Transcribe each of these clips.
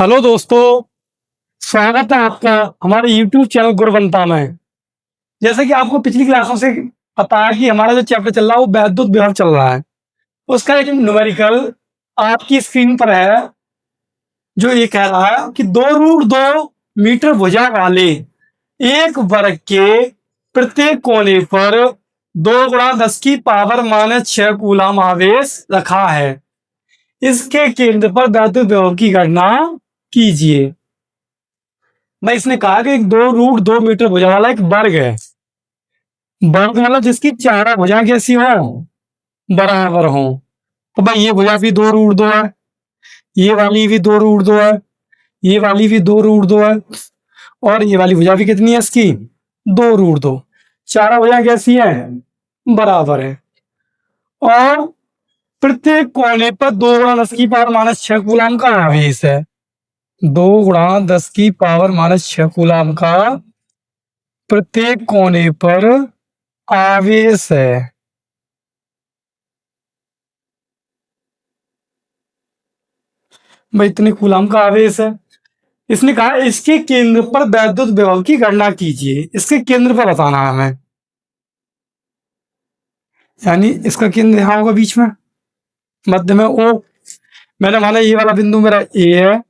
Hello दोस्तों, स्वागत है आपका हमारे YouTube चैनल गुरबंता में। जैसे कि आपको पिछली क्लासों से पता है कि हमारा जो चैप्टर चल रहा है वो वैद्युत विभव चल रहा है। उसका एक न्यूमेरिकल आपकी स्क्रीन पर है, जो ये कह रहा है कि 2√2 मीटर भुजा वाले एक वर्ग के प्रत्येक कोने पर 2 × 10⁻⁶ कूलम आवेश रखा है। इसके केंद्र पर वैद्युत विभव की गणना कीजिए। मैं इसने कहा कि एक 2√2 मीटर भुजा वाला एक वर्ग है। वर्ग मतलब जिसकी चारों भुजा कैसी हो, बराबर हो। तो भाई ये भुजा भी 2√2 है, ये वाली भी 2√2 है, ये वाली भी 2√2 है, और ये वाली भुजा भी कितनी है इसकी 2√2। चारों भुजा कैसी है, बराबर है। और प्रत्येक कोने पर 2 × 10⁻⁶ कूलम का आवेश है। 2 × 10⁻⁶ कूलम का प्रत्येक कोने पर आवेश है। भाई इतने कूलम का आवेश है। इसने कहा इसके केंद्र पर वैद्युत विभव की गणना कीजिए। इसके केंद्र पर बताना है हमें, यानी इसका केंद्र यहां होगा बीच में, मध्य में ओ। मैंने माना ये वाला बिंदु मेरा ए है,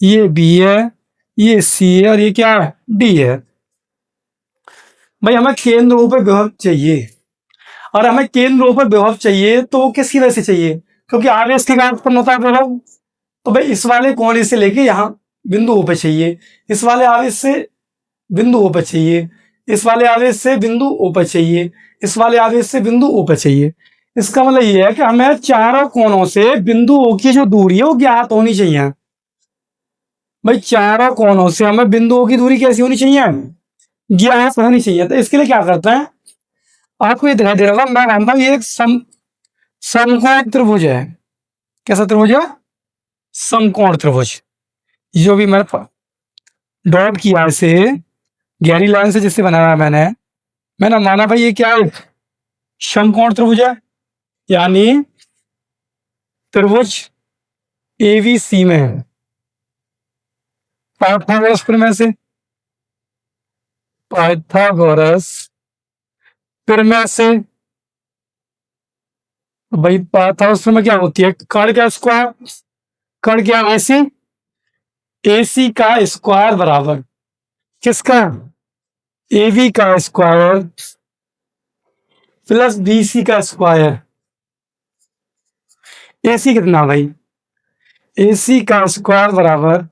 ये बी है, ये सी है, और ये क्या है डी है। भाई हमें केंद्रों पर विभव चाहिए, और हमें केंद्रों पर विभव चाहिए तो किसकी वजह से चाहिए, क्योंकि आवेश के कारण उत्पन्न होता है विभव। तो भाई इस वाले कोने से लेके यहाँ बिंदु ओ पे चाहिए, इस वाले आवेश से बिंदु ओ पे चाहिए, इस वाले आवेश से बिंदु ओ पे चाहिए, इस वाले आवेश से बिंदु ओ पे चाहिए। इसका मतलब ये है कि हमें चारों कोनों से बिंदु ओ की जो दूरी है वो ज्ञात होनी चाहिए। भाई चारों कोनों से हमें बिंदु ओ की दूरी कैसी होनी चाहिए, ज्ञात होनी चाहिए। तो इसके लिए क्या करते हैं, आपको ये दिखाई दे रहा होगा, मैं मानता हूं ये एक समकोण त्रिभुज है। कैसा त्रिभुज है, समकोण त्रिभुज। जो भी मैंने डॉट किया इसे गहरी लाइन से जिससे बनाया मैंने माना भाई ये क्या है, समकोण त्रिभुज है। यानी त्रिभुज एबीसी में पाइथागोरस प्रमेय से, पाइथागोरस प्रमेय से भाई पाइथागोरस प्रमेय क्या होती है, कर्ण क्या स्क्वायर, कर्ण क्या एसी, एसी का स्क्वायर बराबर किसका, एबी का स्क्वायर प्लस बीसी का स्क्वायर। एसी कितना भाई, एसी का स्क्वायर बराबर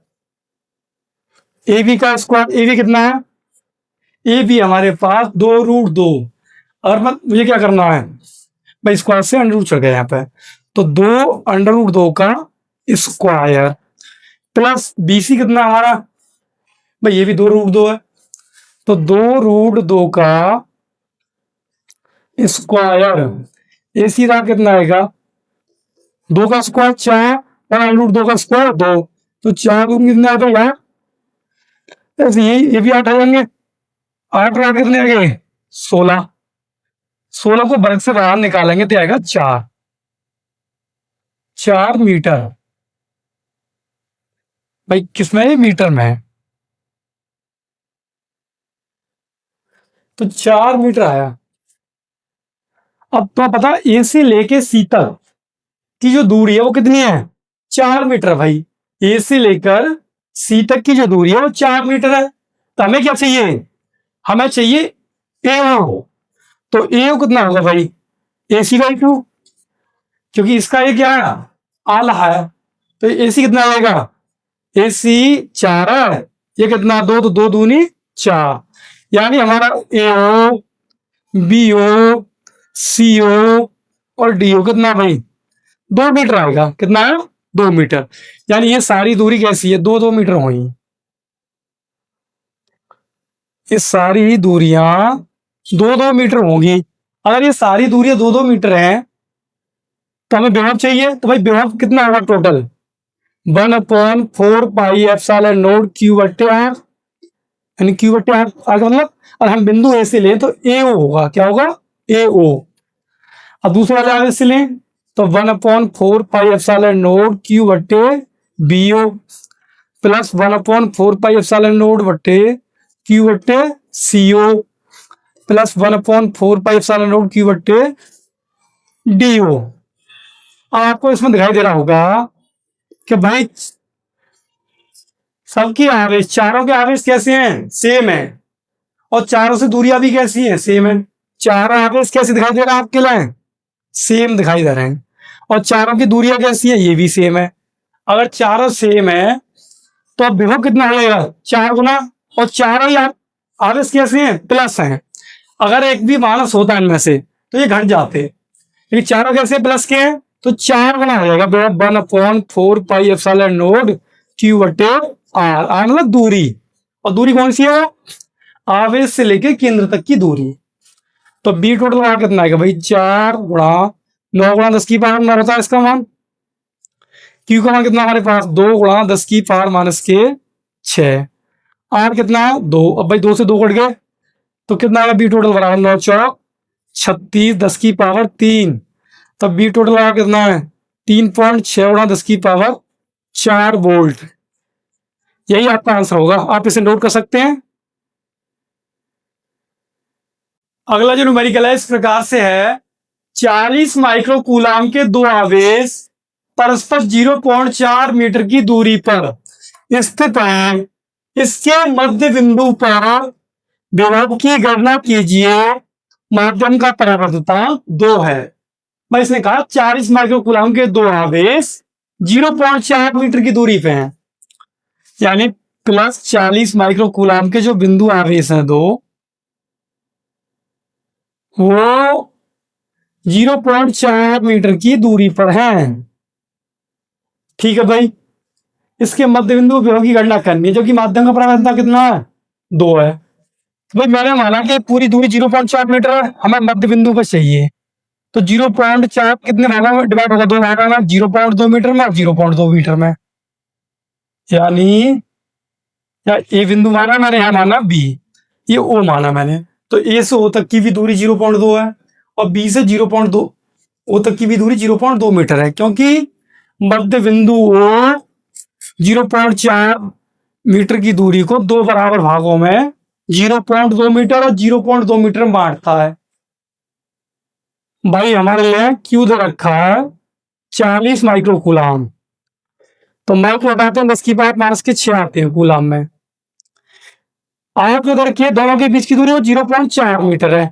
एबी का स्क्वायर। एबी कितना है, एबी हमारे पास 2√2, और मुझे क्या करना है भाई, स्क्वायर से अंडर चढ़ गया यहाँ पे, तो 2√2 का स्क्वायर प्लस बीसी कितना हमारा भाई, ये भी 2√2 है, तो 2√2 का स्क्वायर। एसी का कितना आएगा, 2 का स्क्वायर 4 और √2 का स्क्वायर 2, तो 4 कितने आ गए, ऐसे ये भी 8 आ जाएंगे। 8 और 8 कितने आ गए 16। 16 को वर्ग से बाहर निकालेंगे तो आएगा 4 मीटर। भाई किसमें है, मीटर में है, तो 4 मीटर आया। अब तो पता ए से लेके सी तक की जो दूरी है वो कितनी है, 4 मीटर। भाई ए से लेकर सी तक की जो दूरी है वो 4 मीटर है। तो हमें क्या चाहिए, हमें चाहिए एओ। तो एओ कितना होगा भाई, ए सी बाई 2, क्योंकि इसका ये क्या है आला है, तो ए सी कितना आएगा, ए सी 4 है, ये कितना 2, तो 2 दूनी 4। यानी हमारा एओ, बीओ, सीओ और डीओ कितना भाई 2 मीटर आएगा। कितना है 2 मीटर। यानी ये सारी दूरी कैसी है, 2-2 मीटर हुई। ये सारी दूरियां 2-2 मीटर होंगी। अगर ये सारी दूरियां 2-2 मीटर हैं तो हमें विभव चाहिए, तो भाई विभव कितना होगा टोटल 1/4πε0 Q/R, यानी Q/R आगे मतलब, और हम बिंदु ए से लें तो एओ होगा, क्या होगा एओ। अब दूसरे वाले आवेश से लें तो 1/4πε0 Q/BO। Plus 1/4 pi epsilon not बट्टे क्यू बट्टे CO plus 1/4 pi epsilon not Q बट्टे DO। आपको इसमें दिखाई दे रहा होगा कि भाई सबकी एवरेज, चारों के एवरेज कैसे हैं, सेम है, और चारों से दूरियां भी कैसी हैं, सेम है। चारों एवरेज कैसे दिखाई दे रहा है आपके लिए, सेम दिखाई दे रहे हैं, और चारों की दूरियां कैसी है, ये भी सेम है। अगर चारों सेम है तो अब विभव कितना हो जाएगा, 4 गुना, और चारों ही एवरेज कैसे हैं, प्लस हैं। अगर एक भी माइनस होता है इनमें से तो ये घट जाते, लेकिन चारों कैसे प्लस के हैं, तो 4 गुना हो जाएगा 1/4 पाई एप्सिलॉन नॉट क्यू बटे आर मतलब दूरी, और दूरी कौन सी है, आवेश से लेके केंद्र तक की दूरी। तो बी टोटल मान कितना आएगा भाई, 4 गुणा 9 गुणा 10 की पावर में होता है इसका मान। क्यू का मान कितना हमारे पास, 2 गुणा 10 की पावर माइनस के 6। आर कितना है 2, अब भाई 2 से 2 कट गए तो कितना आएगा, बी टोटल बराबर 9 चौक 36 10 की पावर 3। तब बी टोटल बराबर कितना है, 3.6 गुणा 10 की पावर 4 वोल्ट। यही आपका आंसर होगा, आप इसे नोट कर सकते हैं। अगला जो न्यूमेरिकल है इस प्रकार से है, 40 माइक्रोकूलाम के दो आवेश परस्पर 0.4 मीटर की दूरी पर स्थित है, इसके मध्य बिंदु पर विभव की गणना कीजिए, माध्यम का परावर्तता 2 है। मैं इसने कहा 40 माइक्रोकूलाम के दो आवेश 0.4 मीटर की दूरी पे हैं, यानी प्लस 40 माइक्रोकूलाम के जो बिंदु आवेश हैं दो, वो 0.4 मीटर की दूरी पर हैं। ठीक है भाई, इसके मध्य बिंदु विभव की गणना करनी है, जो कि माध्यम का परावर्तन कितना है, 2 है। तो भाई मैंने माना कि पूरी दूरी 0.4 मीटर है, हमें मध्य बिंदु पर चाहिए, तो 0.4 कितने भागों में डिवाइड होगा, 2 भागों में, 0.2 मीटर में और 0.2 मीटर में। यानी या ए बिंदु माना मैंने, यहां माना बी, ये ओ माना मैंने, तो ए से ओ तक की भी दूरी 0.2 है, और बी से 0.2 ओ तक की भी दूरी 0.2 मीटर है, क्योंकि मध्य बिंदु ओ 0.4 मीटर की दूरी को 2 बराबर भागों में 0.2 मीटर और 0.2 मीटर में बांटता है। भाई हमारे लिए क्यू दे रखा है 40 माइक्रोकूलाम, तो माइक्रो हटाते हैं 10 की पावर माइनस के 6 आते हैं कूलाम में। आप जो रखिए दोनों के बीच की दूरी वो 0.4 मीटर है,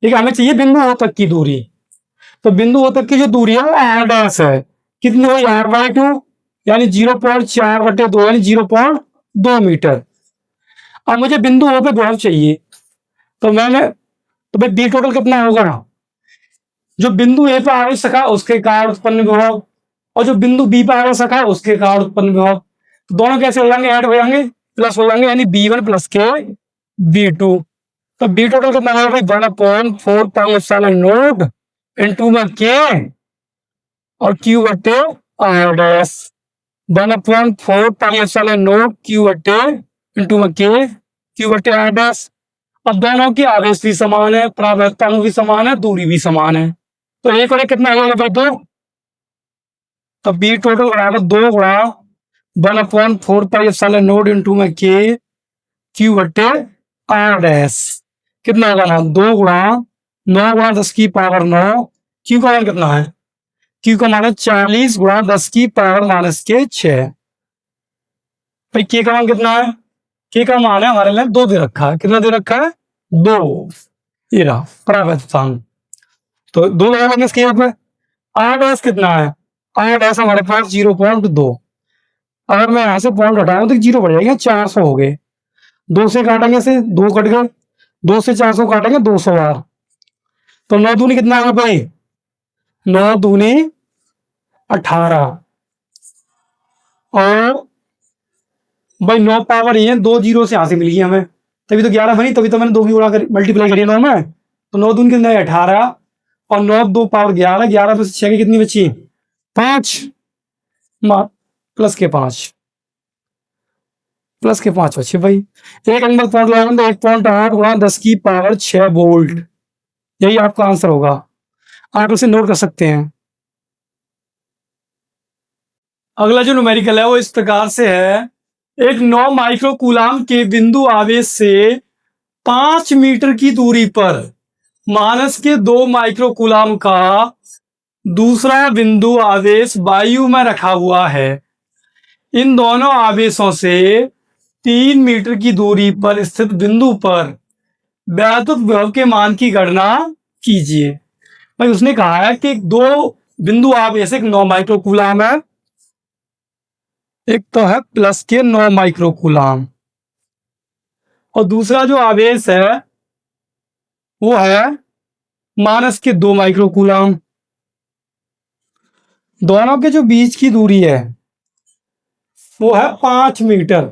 ठीक है, हमें चाहिए बिंदु ओ तक की दूरी, तो बिंदु ओ तक की जो दूरी है वो आर डैश है, कितनी हुई r/2, यानी 0.4 बटे 2 यानी 0.2 मीटर। अब मुझे बिंदु ओ पे विभव चाहिए, तो मैंने, तो भाई बी टोटल कितना होगा, जो बिंदु ए पे आवेश सका उसके कारण उत्पन्न विभव, और जो बिंदु बी पे आवेश सका उसके कारण उत्पन्न विभव, तो दोनों कैसे हो जाएंगे, ऐड हो जाएंगे, प्लस हो जाएंगे, यानी B1 प्लस के B2। तो बी टोटल कितना होगा भाई, 1/4 पाई एप्सिलॉन नॉट इंटू में के और क्यू बटे R dash, 1/4 pi epsilon not Q बटे इंटू में के क्यू बटे आर डैश। अब दोनों की आवेश भी समान है, परावर्तता भी समान है, दूरी भी समान है, तो एक और एक कितना होगा भाई, 2। तो बी टोटल बराबर 2 गुणा 1/4 पाई एप्सिलॉन नॉट इंटू में के क्यू बटे आर डैश, कितना होगा ना, 2 गुणा 9 गुणा 10 की पावर 9, क्यू का मान कितना है, क्यू का मान है 40 गुणा 10 की पावर माइनस के 6। भाई के का मान कितना है, के का मान है हमारे लिए 2 दे रखा है, कितना दे रखा है, 2, ये रहा परावर्तन, तो 2 लगा लेंगे इसके ऊपर। आर डैश कितना है, आर डैश हमारे पास 0.2, अगर मैं यहां से पॉइंट हटाऊं तो 0 बढ़ जाएगा, 400 हो गए, 2 से काटेंगे से 2 कट गए, 2 से 400 काटेंगे 200 बार, तो 9 दूनी कितना होगा भाई, 9 दूनी 18, और भाई 9 पावर ये है, 2 जीरो से यहां से मिल गई हमें, तभी तो 11 बनी, तभी तो मैंने 2 की उड़ा कर मल्टीप्लाई करी 9 में, तो 9 दूनी कितना है 18, और 9 2 पावर 11, 11 में से 6 की कितनी बची 5, प्लस के 5, प्लस के 5 बचे भाई। एक अंदर पॉइंट लगाएंगे तो 1.8 गुणा 10 की पावर 6 वोल्ट, यही आपका आंसर होगा, आप उसे नोट कर सकते हैं। अगला जो न्यूमेरिकल है वो इस प्रकार से है, एक 9 माइक्रोकूलाम के बिंदु आवेश से 5 मीटर की दूरी पर माइनस के 2 माइक्रोकूलाम का दूसरा बिंदु आवेश वायु में रखा हुआ है। इन दोनों आवेशों से 3 मीटर की दूरी पर स्थित बिंदु पर वैद्युत विभव के मान की गणना कीजिए। भाई उसने कहा है कि दो बिंदु आवेश, एक 9 माइक्रोकूलाम है, एक तो है प्लस के 9 माइक्रोकूलाम, और दूसरा जो आवेश है वो है माइनस के 2 माइक्रोकूलाम। दोनों के जो बीच की दूरी है वो है 5 मीटर,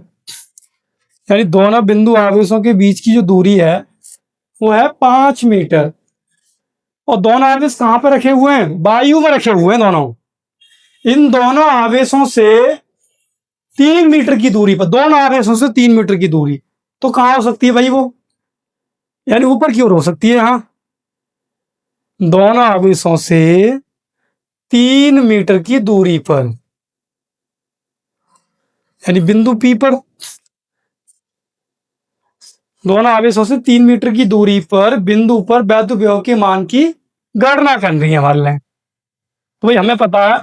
यानी दोनों बिंदु आवेशों के बीच की जो दूरी है वो है 5 मीटर। और दोनों आवेश कहां पर रखे हुए हैं? वायु में रखे हुए हैं दोनों। इन दोनों आवेशों से 3 मीटर की दूरी पर, दोनों आवेशों से 3 मीटर की दूरी, तो कहां हो सकती है भाई वो? यानी ऊपर की ओर हो सकती है। यहां दोनों आवेशों से 3 मीटर की दूरी पर, यानी बिंदु P पर दोनों आवेशों से 3 मीटर की दूरी पर बिंदु पर वैद्युत विभव के मान की गणना करनी है हमारे लिए। तो भाई हमें पता है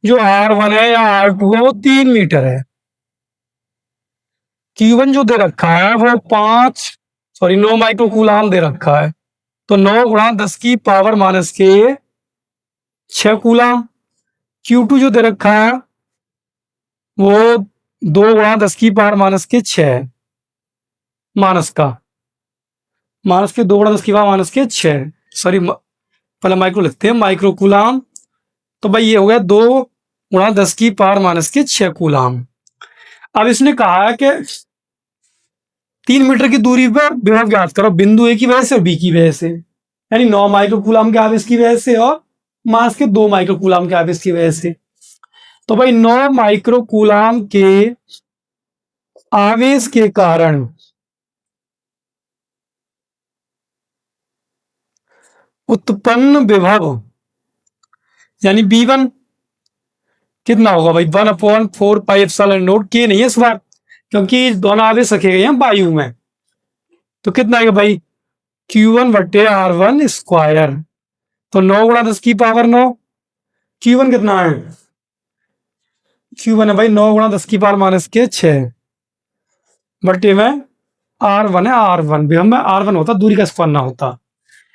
जो R1 है या R2 है वो 3 मीटर है। Q1 जो दे रखा है वो 9 माइक्रोकूलाम दे रखा है, तो 9 गुणा 10 की पावर माइनस के 6 कूलाम। Q2 जो दे रखा है वो 2 गुणा 10 की पावर माइनस के 6, माइनस के 2 गुणा 10 की पावर माइनस के 6, सॉरी पहले माइक्रो लिखते हैं, माइक्रोकूलाम। तो भाई ये हो गया 2 गुणा 10 की पावर माइनस के 6 कूलाम। अब इसने कहा है कि 3 मीटर की दूरी पर विभव ज्ञात करो बिंदु ए की वजह से और बी की वजह से, यानी 9 माइक्रोकूलाम के आवेश की वजह से और मास के 2 माइक्रोकूलाम के आवेश की वजह से। तो भाई 9 माइक्रोकूलाम के आवेश के कारण उत्पन्न विभव यानी B1 कितना होगा भाई? 1/4 के नहीं है इस बार, क्योंकि दोनों आवेश रखे गए हैं वायु में। तो कितना आएगा भाई? Q1/R1 square. तो 9 गुणा 10 की पावर 9, Q1 कितना है? Q1 है भाई 9 गुणा 10 की पावर माइनस के 6 बटे में R1 है। R1 भी हमें R1 होता, दूरी का स्क्वायर ना होता।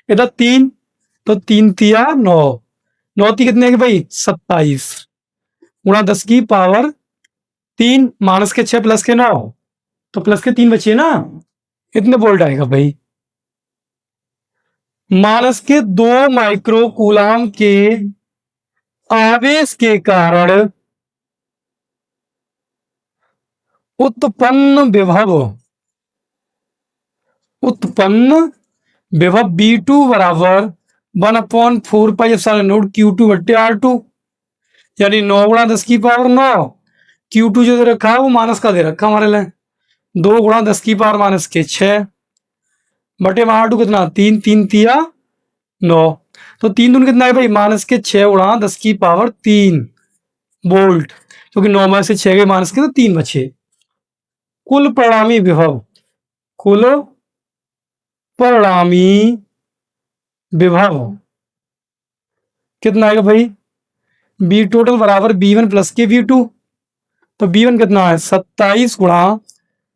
इधर 3, तो 3 तिया 9, 9 ती कितने के भाई? 27 गुणा 10 की पावर 3 माइनस के 6 प्लस के 9, तो प्लस के 3 बचे ना, कितने वोल्ट आएगा भाई? माइनस के 2 माइक्रोकूलाम के आवेश के कारण उत्पन्न विभव B2 बराबर 1/4 Q2 बट्टे R2, यानी 9 गुणा 10 की पावर 9, Q2 जो दे रखा है वो माइनस का दे रखा हमारे लिए, 2 गुणा 10 की पावर माइनस के 6 बटे में R2 कितना? 3 3 तिया 9, तो 3 दून कितना है भाई? माइनस के 6 गुणा 10 की पावर 3 वोल्ट, क्योंकि 9 में से 6 के माइनस के तो 3 बचे। कुल परिणामी विभव कितना आएगा भाई? बी टोटल बराबर B1 प्लस के V2, तो B1 कितना है? 27 गुणा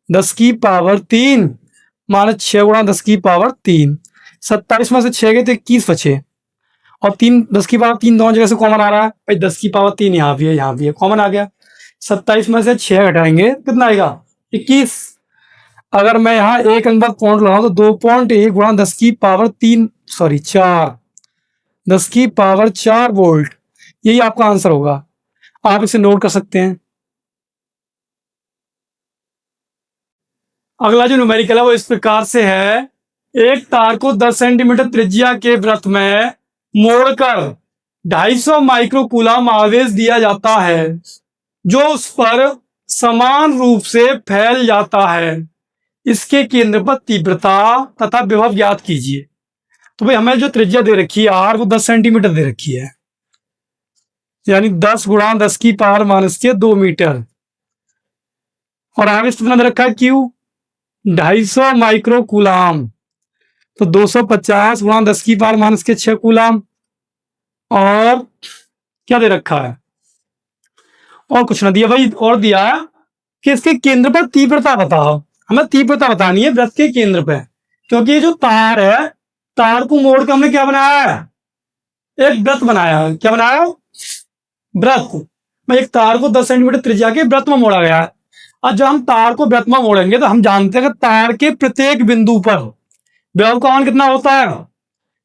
10 की पावर 3 माइनस 6 गुणा 10 की पावर 3, 27 में से 6 गए तो 21 बचे, और 3 10 की पावर 3 दोनों जगह से कॉमन आ रहा है भाई, 10 की पावर 3 यहाँ भी है यहाँ भी है, कॉमन आ गया। 27 में से 6 घटाएंगे कितना आएगा? 21। अगर मैं यहाँ एक नंबर पॉइंट लगाऊं तो 2.1 गुणा 10 की पावर 3 4 10 की पावर 4 वोल्ट, यही आपका आंसर होगा। आप इसे नोट कर सकते हैं। अगला जो न्यूमेरिकल है वो इस प्रकार से है, एक तार को 10 सेंटीमीटर त्रिज्या के वृत्त में मोड़कर 250 माइक्रोकूलाम आवेश दिया जाता है जो उस पर समान रूप से फैल जाता है। इसके केंद्र पर तीव्रता तथा विभव ज्ञात कीजिए। तो भाई हमें जो त्रिज्या दे रखी है R वो 10 सेंटीमीटर दे रखी है, यानी 10 गुणा 10 की पावर माइनस के 2 मीटर, और आवेश कितना दे रखा है Q 250 माइक्रो कूलाम, तो 250 गुणा 10⁻⁶ कूलाम। और क्या दे रखा है, और कुछ ना दिया भाई, और दिया कि इसके केंद्र पर तीव्रता बताओ। हमें तीव्रता बतानी है वृत्त के केंद्र पे, क्योंकि ये जो तार है, तार को मोड़ के हमने क्या बनाया है, एक वृत्त बनाया है। क्या बनाया, वृत्त। मैं एक तार को 10 सेंटीमीटर त्रिज्या के वृत्त में मोड़ा गया है। और जब हम तार को वृत्त में मोड़ेंगे तो हम जानते हैं कि तार के प्रत्येक बिंदु पर विभव का मान कितना होता है,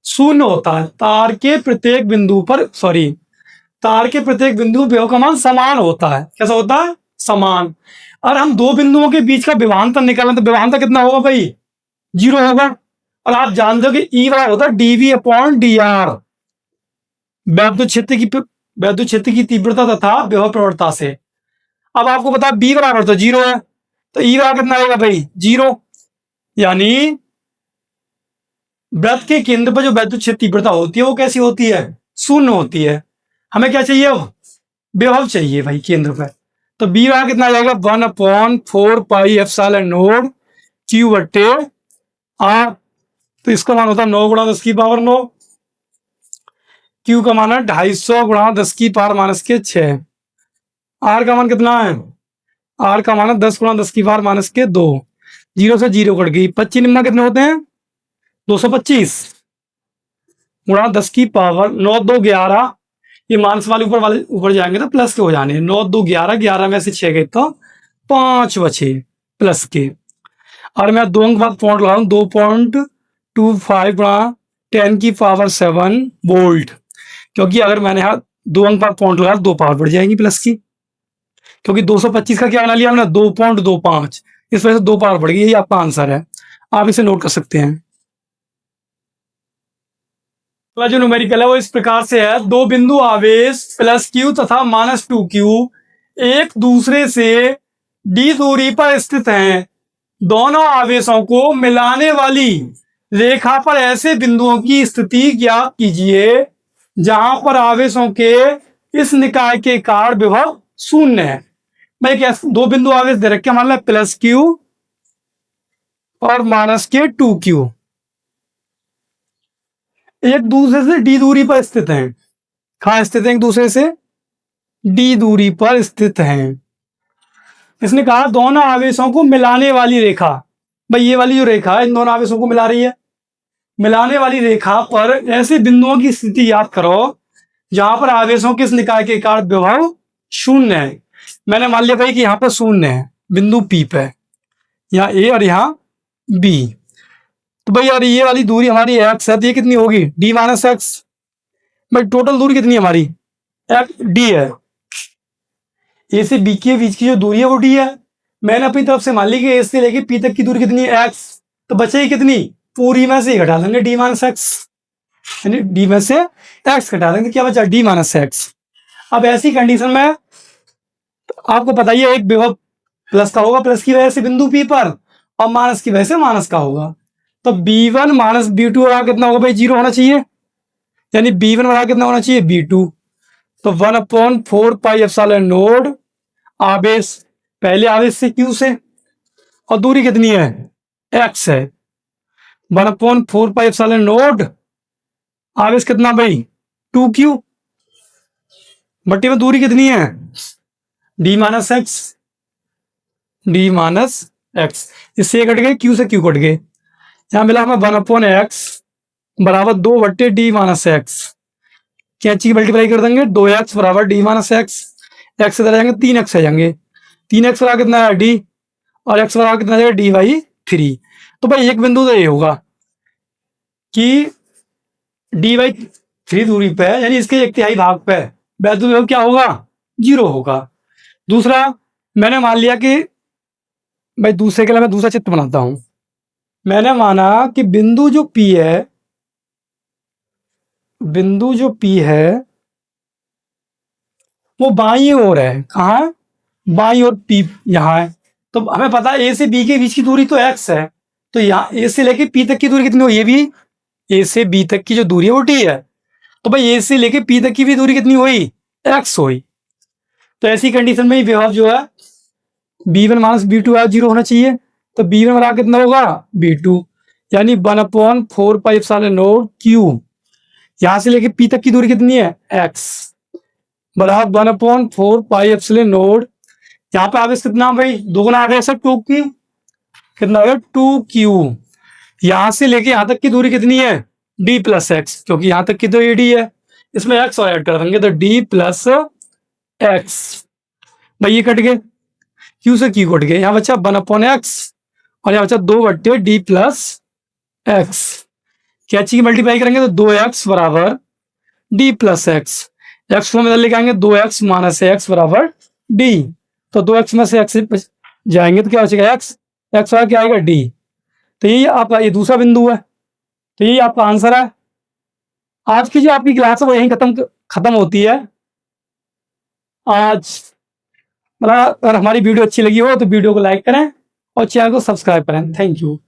0 होता है। तार के प्रत्येक बिंदु पर, सॉरी, तार के प्रत्येक बिंदु विभव का मान समान होता है। कैसा होता है, समान। और हम दो बिंदुओं के बीच का विभवांतर निकालें तो विभवांतर कितना होगा भाई, 0 होगा। और आप जानते हो कि ई बराबर होता है dV/dr, वैद्युत क्षेत्र की तीव्रता तथा विभव प्रवणता से। अब आपको पता बी बराबर तो 0 है, तो ई बराबर कितना आएगा भाई, 0। यानी वृत्त के केंद्र पर जो वैद्युत क्षेत्र तीव्रता होती है वो कैसी होती है, 0 होती है। हमें क्या चाहिए, विभव चाहिए भाई केंद्र पर। तो बी बराबर कितना आ जाएगा, 1/4πε0 Q/r। तो इसका मान होता है 9 × 10⁻⁹। Q का मान है 250 × 10⁻⁶। R का मान कितना है, R का मान है 10 × 10⁻⁻²। 0 से 0 कट गई, 25 निम्ना कितने होते हैं, 225 × 10⁻9 2 11। ये माइनस वाले ऊपर जाएंगे तो प्लस के हो जाने, 9 2 11, 11 में से 6 गए तो 5 बचे प्लस के। और मैं 2 अंक बाद पॉइंट लगाऊं, 2.25 × 10⁻7 वोल्ट, क्योंकि अगर मैंने यहाँ 2 अंक बाद पॉइंट लगाया 2 पावर बढ़ जाएंगी प्लस की, क्योंकि 225 का क्या बना लिया हमने, 2.25, इस वजह से 2 पावर बढ़ गई। यही आपका आंसर है, आप इसे नोट कर सकते हैं। अगला जो न्यूमेरिकल है वो इस प्रकार से है, दो बिंदु आवेश +Q तथा -2Q एक दूसरे से d दूरी पर स्थित हैं। दोनों आवेशों को मिलाने वाली रेखा पर ऐसे बिंदुओं की स्थिति ज्ञात कीजिए जहां पर आवेशों के इस निकाय के कारण विभव 0 है। भाई क्या, दो बिंदु आवेश दे रखे, मान लो +Q और -2Q एक दूसरे से d दूरी पर स्थित हैं। कहां स्थित हैं, एक दूसरे से d दूरी पर स्थित हैं। इसने कहा दोनों आवेशों को मिलाने वाली रेखा, भाई ये वाली जो रेखा है इन दोनों आवेशों को मिला रही है। मिलाने वाली रेखा पर ऐसे बिंदुओं की स्थिति याद करो जहां पर आवेशों के इस निकाय के कारण विभव 0 है। मैंने मान लिया भाई कि यहाँ पर 0 है बिंदु P पे, यहाँ A और यहाँ B। तो भाई यार ये वाली दूरी हमारी x है, तो ये कितनी होगी, d-x। भाई टोटल दूरी कितनी है हमारी, d है। ए से बी के बीच की जो दूरी है वो d है। मैंने अपनी तरफ से मान ली कि ए से लेके पी तक की दूरी कितनी है, x। तो बचेगी कितनी, पूरी में से घटा देंगे d-x, यानी d में से x घटा देंगे, क्या बचा, d-x। अब ऐसी कंडीशन में तो आपको पता ही है एक विभव प्लस का होगा, प्लस की वजह से बिंदु P पर, और माइनस की वजह से माइनस का होगा। तो B1 - B2 बराबर कितना होगा भाई, 0 होना चाहिए, यानी B1 बराबर कितना होना चाहिए, B2। तो 1/4πε0 आवेश, पहले आवेश से Q से, और दूरी कितनी है, x है। 1/4πε0 आवेश कितना भाई, 2Q, बट्टी में दूरी कितनी है, d-x, d-x। इससे कट गए, Q से Q कट गए, यहां मिला हमें 1/x बराबर 2/d-x। कैंची की मल्टीप्लाई कर देंगे, 2x बराबर d-x, x से जाएंगे 3x आ जाएंगे, 3x बराबर कितना है d, और x बराबर कितना जाएगा d/3। तो भाई एक बिंदु तो ये होगा कि d/3 दूरी पे, यानी इसके 1/3 भाग पे वैद्युत विभव क्या होगा, 0 होगा। दूसरा मैंने मान लिया कि भाई, दूसरे के लिए मैं दूसरा चित्र बनाता हूं। मैंने माना कि बिंदु जो P है वो बाईं ओर है, कहाँ, बाईं ओर P यहाँ है। तो हमें पता है A से B के बीच की दूरी तो x है, तो यहाँ A से लेके P तक की दूरी कितनी हुई, ये भी A से B तक की जो दूरी है वो t है। तो भाई A से लेके P तक की भी दूरी कितनी हुई, x हुई। तो ऐसी कंडीशन में विभव जो है B1 माइनस B2 जीरो होना चाहिए, तो B1 बराबर कितना होगा B2, यानी 1/4 पाई एप्सिलॉन नॉट Q, यहां से लेके P तक की दूरी कितनी है x, बराबर 1/4 पाई एप्सिलॉन नॉट, यहाँ पे आवेश कितना भाई दोगुना आ गया सर 2Q, कितना हो गया 2Q, यहां से लेके यहां तक की दूरी कितनी है D प्लस एक्स, क्योंकि यहां तक की तो AD है, इसमें x और ऐड कर देंगे तो D प्लस एक्स, भाई ये कट गए, Q से Q कट गए, यहाँ बचा 1/x और यहाँ बचा 2/D प्लस एक्स, क्या चीज मल्टीप्लाई करेंगे तो 2x बराबर D प्लस एक्स, एक्स को हम इधर लेके आएंगे 2x माइनस एक्स बराबर D, तो 2x में से x जाएंगे तो क्या बचेगा x, x वाला क्या आएगा D, तो यही आपका ये दूसरा बिंदु है, तो यही आपका आंसर है। आज की जो आपकी क्लास है वो यहीं खत्म होती है आज। मतलब अगर हमारी वीडियो अच्छी लगी हो तो वीडियो को लाइक करें और चैनल को सब्सक्राइब करें। Thank you.